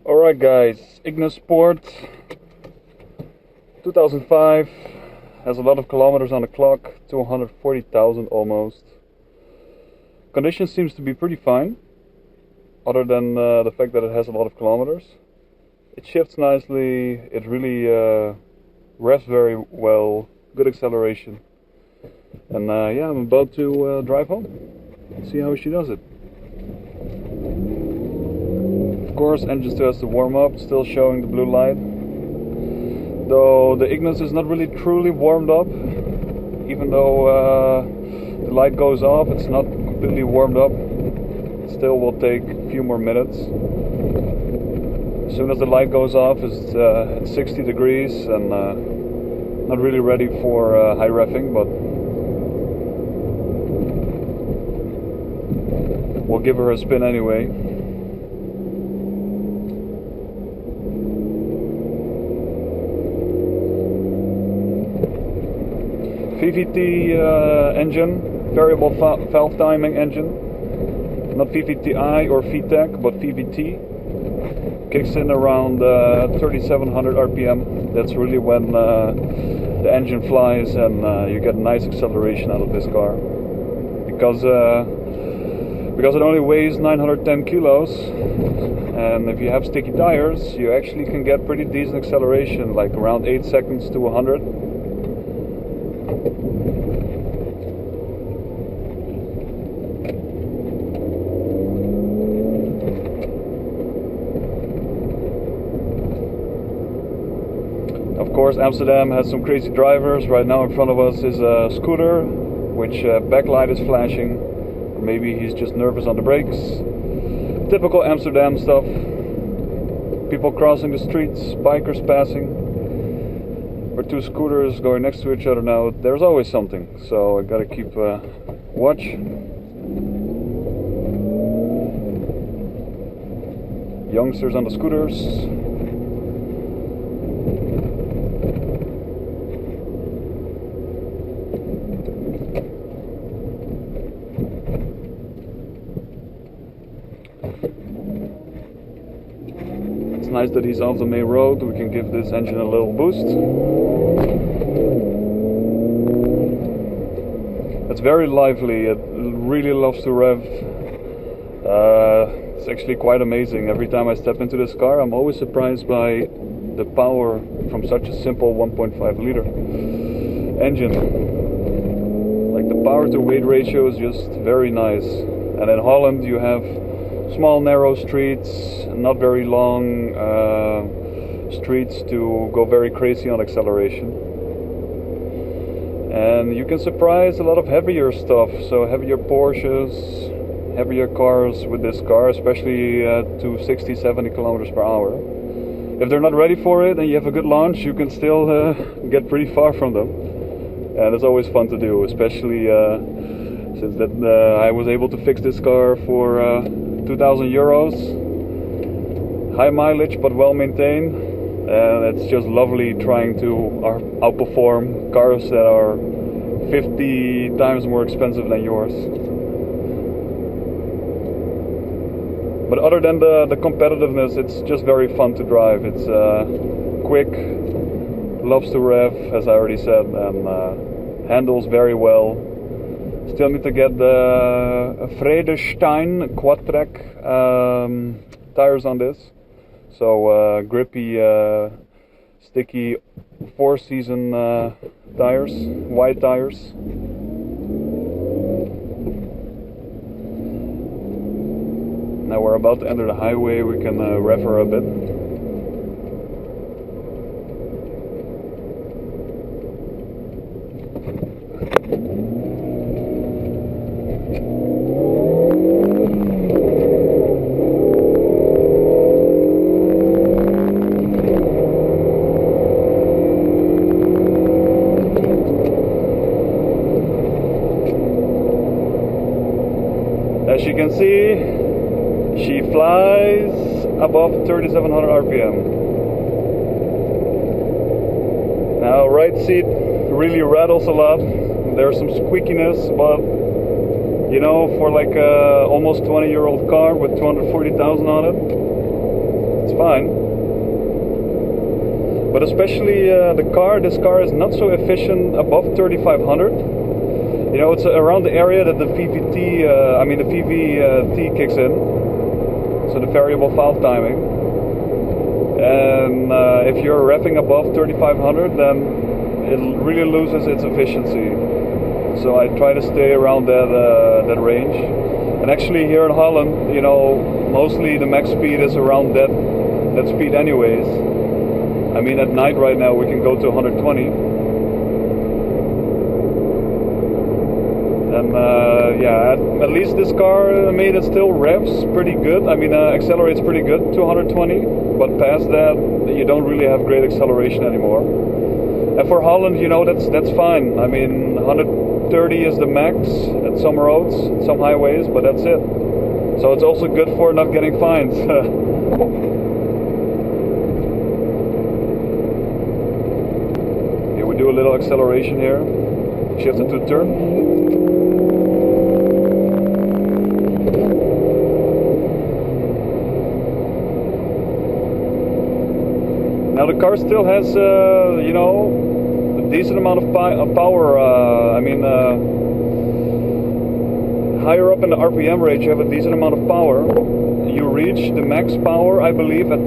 Alright guys, Ignis Sport 2005 has a lot of kilometers on the clock, 240,000 almost. Condition seems to be pretty fine, other than the fact that it has a lot of kilometers. It shifts nicely, it really revs very well, good acceleration. And yeah, I'm about to drive home, see how she does it. Of course, engine still has to warm up, still showing the blue light. Though the Ignis is not really truly warmed up, even though the light goes off, it's not completely warmed up. It still will take a few more minutes. As soon as the light goes off, it's at 60 degrees and not really ready for high revving, but we'll give her a spin anyway. VVT engine, variable valve timing engine, not VVTi or VTEC, but VVT. Kicks in around 3700 RPM. That's really when the engine flies and you get a nice acceleration out of this car. Because it only weighs 910 kilos, and if you have sticky tires, you actually can get pretty decent acceleration, like around 8 seconds to 100. Of course, Amsterdam has some crazy drivers. Right now in front of us is a scooter, which backlight is flashing. Or maybe he's just nervous on the brakes. Typical Amsterdam stuff. People crossing the streets, bikers passing. Or two scooters going next to each other now. There's always something, so I gotta keep watch. Youngsters on the scooters. It's nice that he's off the main road. We can give this engine a little boost. It's very lively. It really loves to rev. It's actually quite amazing. Every time I step into this car, I'm always surprised by the power from such a simple 1.5 liter engine. Like the power to weight ratio is just very nice. And in Holland you have small narrow streets, not very long streets to go very crazy on acceleration. And you can surprise a lot of heavier stuff, so heavier Porsches, heavier cars with this car, especially to 60-70 kilometers per hour. If they're not ready for it and you have a good launch, you can still get pretty far from them. And it's always fun to do, especially since that I was able to fix this car for 2,000 euros. High mileage but well maintained, and it's just lovely trying to outperform cars that are 50 times more expensive than yours. But other than the competitiveness, it's just very fun to drive. It's quick, loves to rev, as I already said, and handles very well. Still need to get the Vredestein quad-track tires on this. So grippy sticky 4-season tires, wide tires. Now we're about to enter the highway, we can rev her a bit. As you can see, she flies above 3,700 RPM. Now, right seat really rattles a lot. There's some squeakiness, but you know, for like a almost 20-year-old car with 240,000 on it, it's fine. But especially this car is not so efficient above 3,500. You know, it's around the area that the VVT kicks in. So the variable valve timing, and if you're revving above 3,500, then it really loses its efficiency. So I try to stay around that range. And actually here in Holland, you know, mostly the max speed is around that speed anyways. I mean, at night right now we can go to 120. And yeah, at least this car, I mean, it still revs pretty good. I mean, accelerates pretty good to 120, but past that, you don't really have great acceleration anymore. And for Holland, you know, that's fine. I mean, 130 is the max at some roads, some highways, but that's it. So it's also good for not getting fines. Here we do a little acceleration here. Shift it to turn. Now the car still has, you know, a decent amount of power. Higher up in the RPM range, you have a decent amount of power. You reach the max power, I believe, at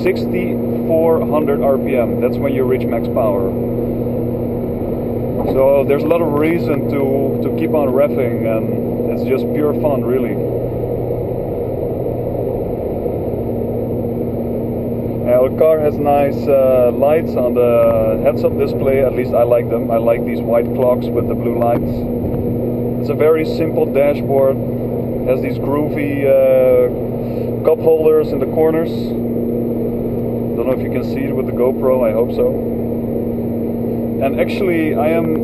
6,400 RPM. That's when you reach max power. So there's a lot of reason to keep on revving, and it's just pure fun, really. Now the car has nice lights on the heads-up display. At least I like them. I like these white clocks with the blue lights. It's a very simple dashboard. It has these groovy cup holders in the corners. Don't know if you can see it with the GoPro. I hope so. And actually, I am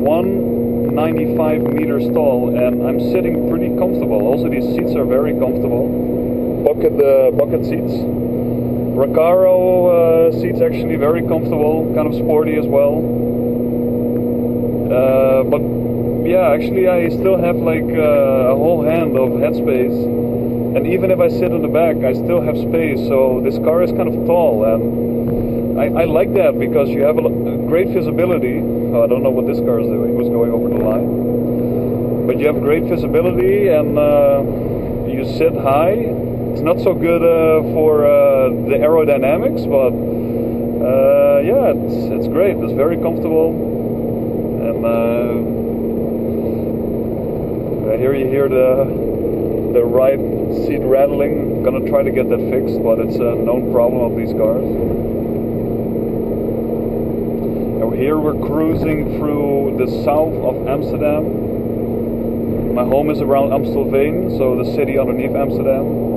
195 meters tall, and I'm sitting pretty comfortable. Also, these seats are very comfortable. Bucket seats. Recaro seats actually very comfortable, kind of sporty as well. But yeah, actually I still have like a whole hand of headspace, and even if I sit in the back, I still have space. So this car is kind of tall, and I like that because you have a great visibility. I don't know what this car is doing. It was going over the line, but you have great visibility, and you sit high. It's not so good for the aerodynamics, but yeah, it's great. It's very comfortable, and here you hear the right seat rattling. I'm gonna try to get that fixed, but it's a known problem of these cars. And here we're cruising through the south of Amsterdam. My home is around Amstelveen, so the city underneath Amsterdam.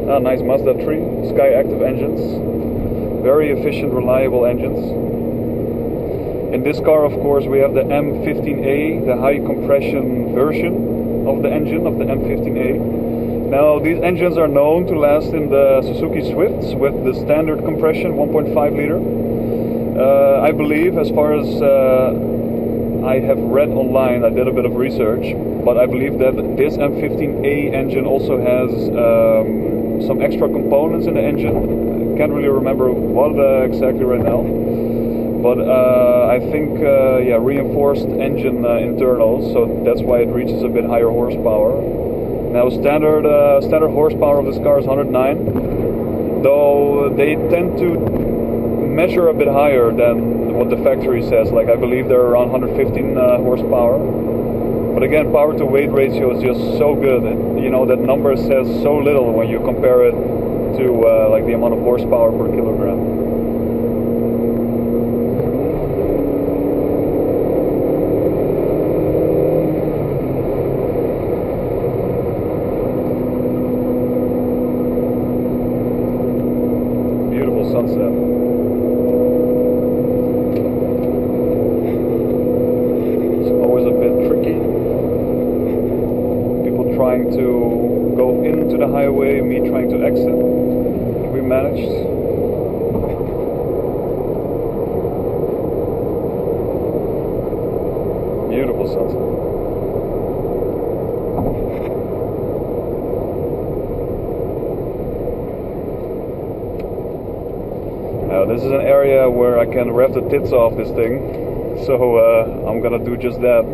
Ah, nice Mazda 3, Sky Active engines. Very efficient, reliable engines. In this car, of course, we have the M15A, the high compression version of the engine of the M15A. Now, these engines are known to last in the Suzuki Swifts with the standard compression, 1.5 liter. I believe, as far as I have read online, I did a bit of research, but I believe that this M15A engine also has some extra components in the engine. Can't really remember what exactly right now, but I think yeah, reinforced engine internals, so that's why it reaches a bit higher horsepower. Now standard horsepower of this car is 109, though they tend to measure a bit higher than what the factory says. Like I believe they're around 115 horsepower. But again, power to weight ratio is just so good. You know, that number says so little when you compare it to like the amount of horsepower per kilogram. Sunset. It's always a bit tricky. People trying to go into the highway, me trying to exit. We managed. Beautiful sunset. This is an area where I can rev the tits off this thing, so I'm gonna do just that.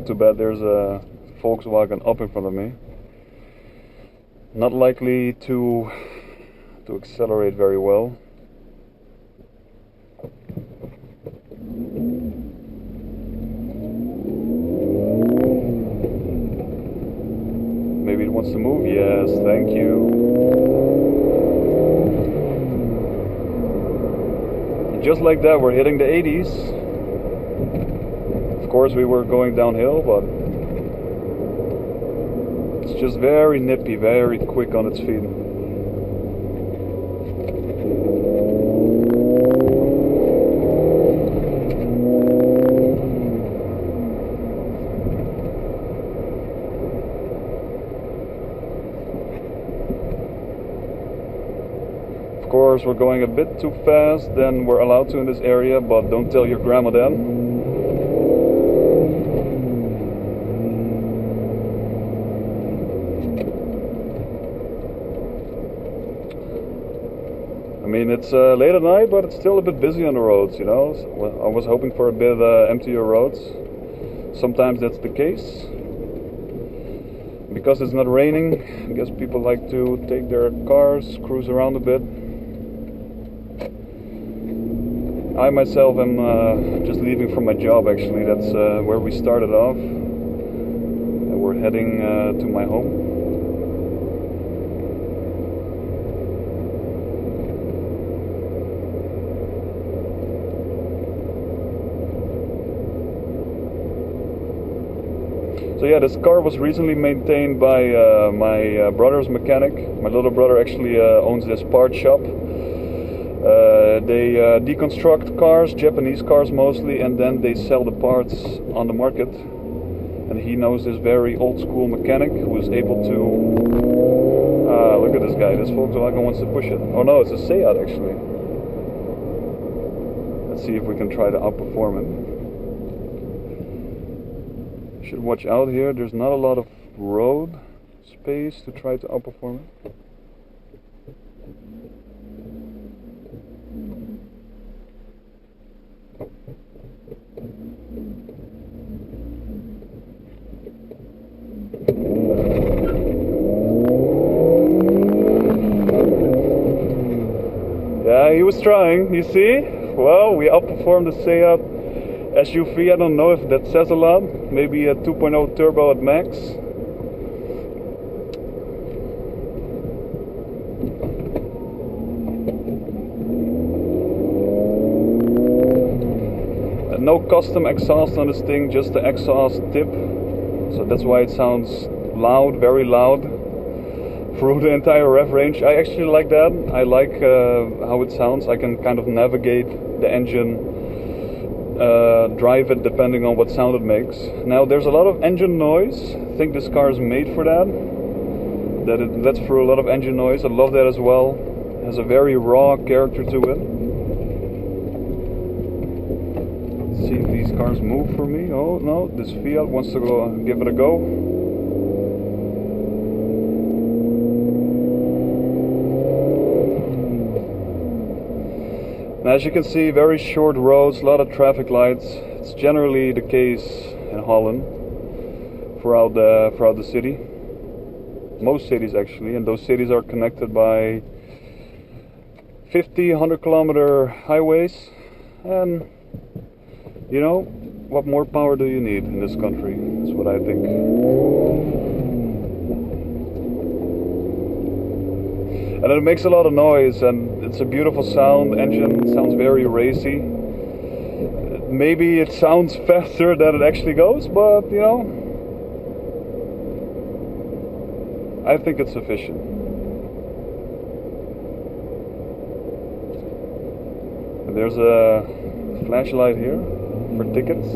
Too bad there's a Volkswagen up in front of me. Not likely to accelerate very well. Maybe it wants to move. Yes, thank you. And just like that, we're hitting the 80s. Of course, we were going downhill, but it's just very nippy, very quick on its feet. Of course, we're going a bit too fast than we're allowed to in this area, but don't tell your grandma then. I mean, it's late at night, but it's still a bit busy on the roads, you know. So I was hoping for a bit emptier roads. Sometimes that's the case. Because it's not raining, I guess people like to take their cars, cruise around a bit. I myself am just leaving from my job, actually. That's where we started off. And we're heading to my home. So yeah, this car was recently maintained by my brother's mechanic. My little brother actually owns this part shop. They deconstruct cars, Japanese cars mostly, and then they sell the parts on the market. And he knows this very old school mechanic who is able to... look at this guy, this Volkswagen wants to push it. Oh no, it's a Seat actually. Let's see if we can try to outperform it. Should watch out here, there's not a lot of road space to try to outperform it. Yeah, he was trying, you see? Well, we outperformed the Seat SUV. I don't know if that says a lot. Maybe a 2.0 turbo at max. No custom exhaust on this thing, just the exhaust tip. So that's why it sounds loud, very loud, through the entire rev range. I actually like that. I like how it sounds. I can kind of navigate the engine, drive it depending on what sound it makes. Now there's a lot of engine noise. I think this car is made for that. That it lets through a lot of engine noise. I love that as well. It has a very raw character to it. Let's see if these cars move for me. Oh no, this Fiat wants to go give it a go. And as you can see, very short roads, a lot of traffic lights. It's generally the case in Holland throughout the city. Most cities actually, and those cities are connected by 50, 100 kilometer highways. And you know, what more power do you need in this country? That's what I think. And it makes a lot of noise, and it's a beautiful sound. Engine sounds very racy. Maybe it sounds faster than it actually goes, but you know, I think it's sufficient. And there's a flashlight here for tickets.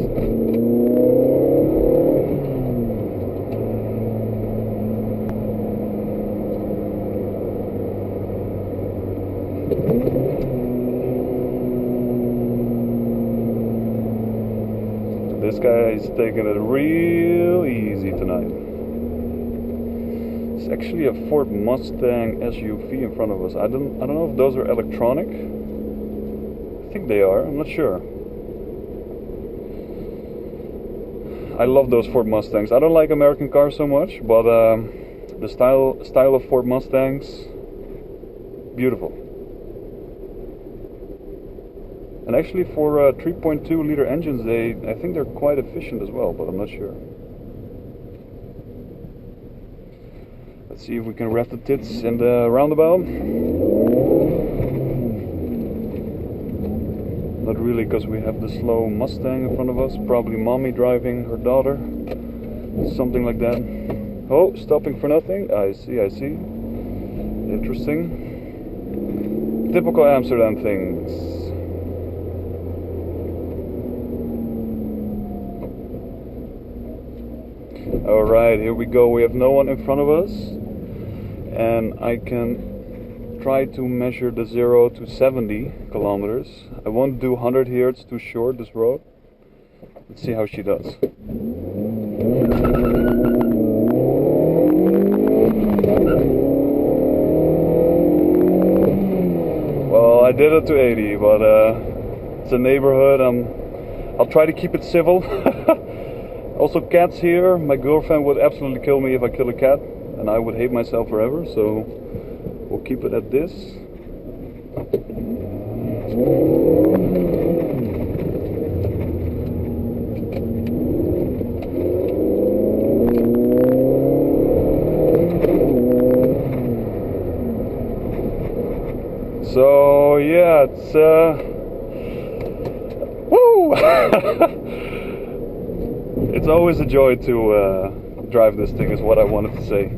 This guy is taking it real easy tonight. It's actually a Ford Mustang SUV in front of us. I don't know if those are electronic. I think they are. I'm not sure. I love those Ford Mustangs. I don't like American cars so much, but the style of Ford Mustangs, beautiful. And actually, for 3.2 liter engines, I think they're quite efficient as well, but I'm not sure. Let's see if we can rev the tits in the roundabout. Not really, because we have the slow Mustang in front of us. Probably mommy driving her daughter, something like that. Oh, stopping for nothing. I see. Interesting. Typical Amsterdam things. Alright, here we go. We have no one in front of us, and I can try to measure the 0 to 70 kilometers. I won't do 100 here, it's too short, this road. Let's see how she does. Well, I did it to 80, but it's a neighborhood. I'll try to keep it civil. Also, cats here. My girlfriend would absolutely kill me if I kill a cat, and I would hate myself forever, so we'll keep it at this. So yeah, it's woo! It's always a joy to drive this thing, is what I wanted to say.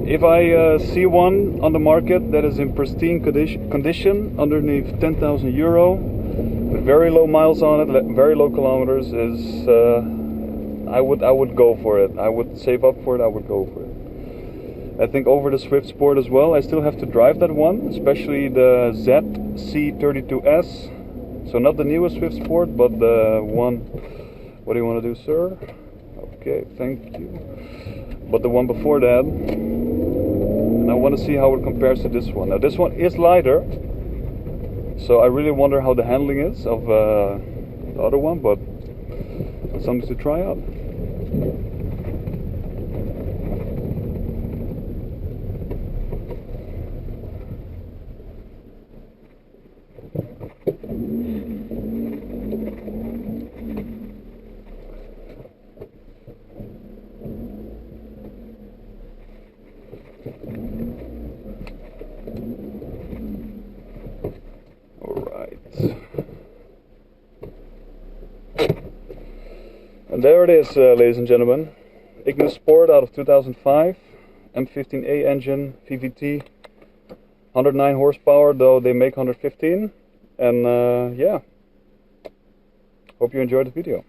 If I see one on the market that is in pristine condition, underneath 10,000 euro, with very low miles on it, very low kilometers, is I would go for it. I would save up for it. I would go for it. I think over the Swift Sport as well. I still have to drive that one, especially the ZC32S. So not the newest Swift Sport, but the one. What do you want to do, sir? Okay, thank you. But the one before that. And I want to see how it compares to this one. Now this one is lighter, so I really wonder how the handling is of the other one, but it's something to try out. And there it is, ladies and gentlemen. Ignis Sport out of 2005, M15A engine, VVT, 109 horsepower, though they make 115. And yeah, hope you enjoyed the video.